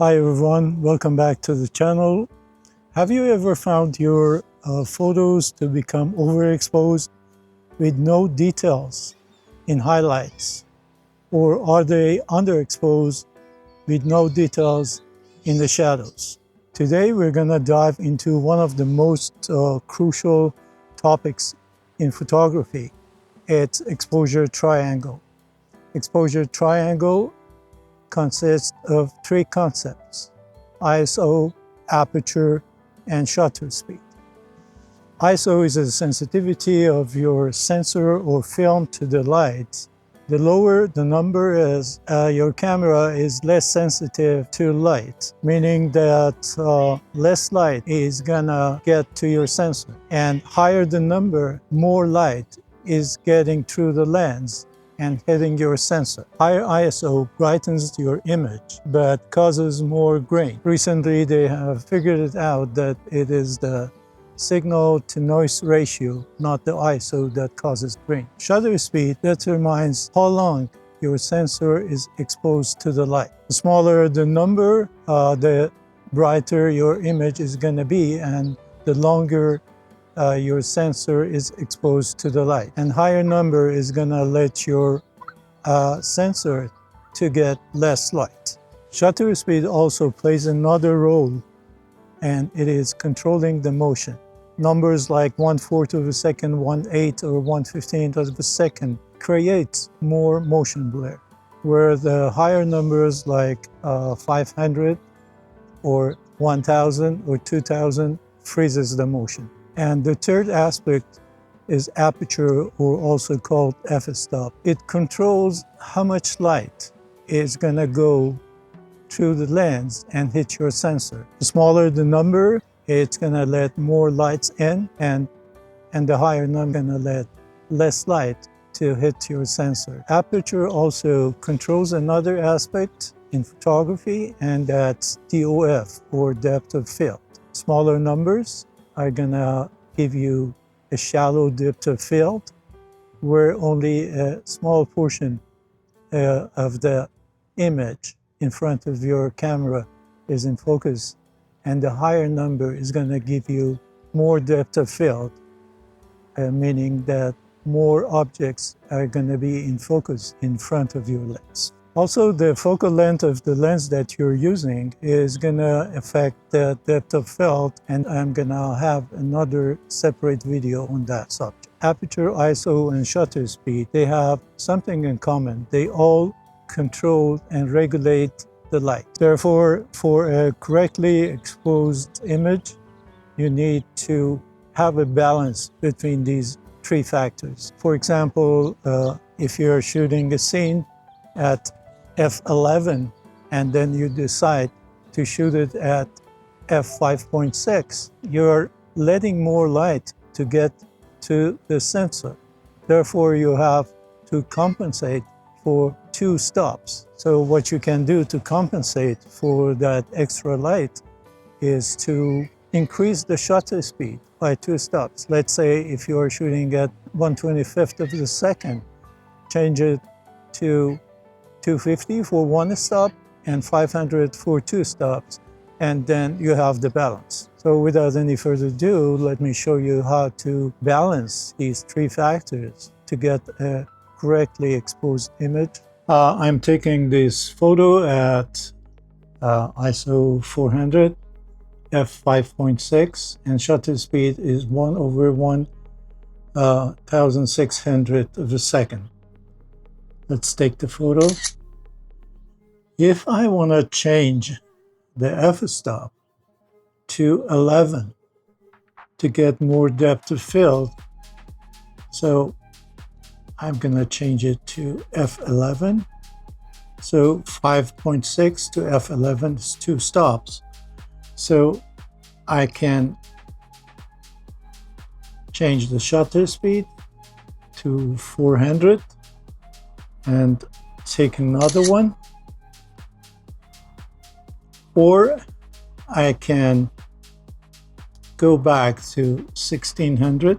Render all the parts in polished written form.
Hi everyone, welcome back to the channel. Have you ever found your photos to become overexposed with no details in highlights? Or are they underexposed with no details in the shadows? Today we're gonna dive into one of the most crucial topics in photography. It's exposure triangle. Exposure triangle consists of three concepts: ISO, aperture, and shutter speed. ISO is the sensitivity of your sensor or film to the light. The lower the number is, your camera is less sensitive to light, meaning that less light is gonna get to your sensor. And higher the number, more light is getting through the lens and hitting your sensor. Higher ISO brightens your image, but causes more grain. Recently, they have figured it out that it is the signal to noise ratio, not the ISO, that causes grain. Shutter speed determines how long your sensor is exposed to the light. The smaller the number, the brighter your image is going to be, and the longer your sensor is exposed to the light. And higher number is going to let your sensor to get less light. Shutter speed also plays another role, and it is controlling the motion. Numbers like 1/4 of a second, 1/8 or 1/15 of a second create more motion blur, where the higher numbers like 500 or 1000 or 2000 freezes the motion. And the third aspect is aperture, or also called f-stop. It controls how much light is going to go through the lens and hit your sensor. The smaller the number, it's going to let more lights in, and the higher number going to let less light to hit your sensor. Aperture also controls another aspect in photography, and that's DOF, or depth of field. Smaller numbers are going to give you a shallow depth of field, where only a small portion of the image in front of your camera is in focus, and the higher number is going to give you more depth of field, meaning that more objects are going to be in focus in front of your lens. Also, the focal length of the lens that you're using is going to affect the depth of field, and I'm going to have another separate video on that subject. Aperture, ISO, and shutter speed, they have something in common. They all control and regulate the light. Therefore, for a correctly exposed image, you need to have a balance between these three factors. For example, if you're shooting a scene at f11 and then you decide to shoot it at f5.6, you're letting more light to get to the sensor. Therefore, you have to compensate for two stops. So what you can do to compensate for that extra light is to increase the shutter speed by two stops. Let's say if you're shooting at 1/25th of a second, change it to 250 for one stop and 500 for two stops, and then you have the balance. So without any further ado, let me show you how to balance these three factors to get a correctly exposed image. I'm taking this photo at ISO 400, f5.6, and shutter speed is 1/1600 of a second. Let's take the photo. If I want to change the f-stop to 11 to get more depth of field, so I'm going to change it to f11. So 5.6 to f11 is two stops. So I can change the shutter speed to 400 and take another one. Or I can go back to 1600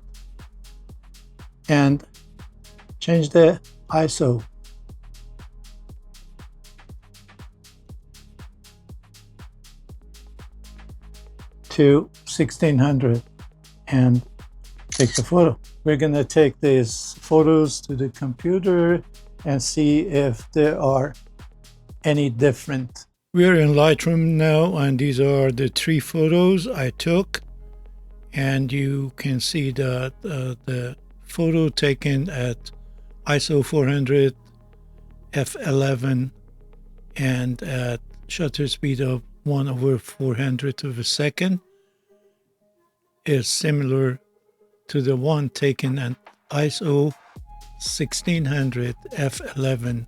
and change the ISO. to 1600 and take the photo. We're going to take these photos to the computer and see if there are any different. We're in Lightroom now, and these are the 3 photos I took, and you can see that the photo taken at ISO 400 f11 and at shutter speed of 1/400 of a second is similar to the one taken at ISO 1600 f11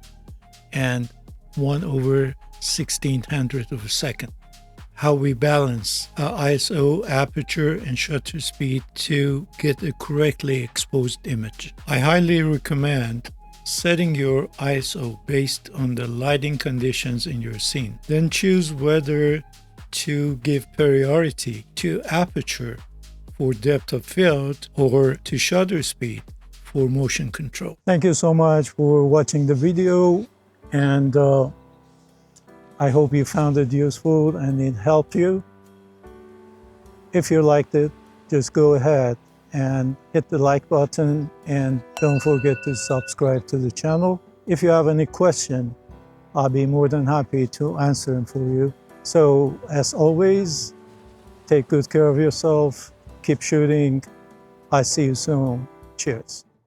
and 1/1600 of a second. How we balance ISO, aperture, and shutter speed to get a correctly exposed image. I highly recommend setting your ISO based on the lighting conditions in your scene. Then choose whether to give priority to aperture for depth of field or to shutter speed for motion control. Thank you so much for watching the video, and I hope you found it useful and it helped you. If you liked it, just go ahead and hit the like button, and don't forget to subscribe to the channel. If you have any question, I'll be more than happy to answer them for you. So as always, take good care of yourself, keep shooting. I see you soon. Cheers.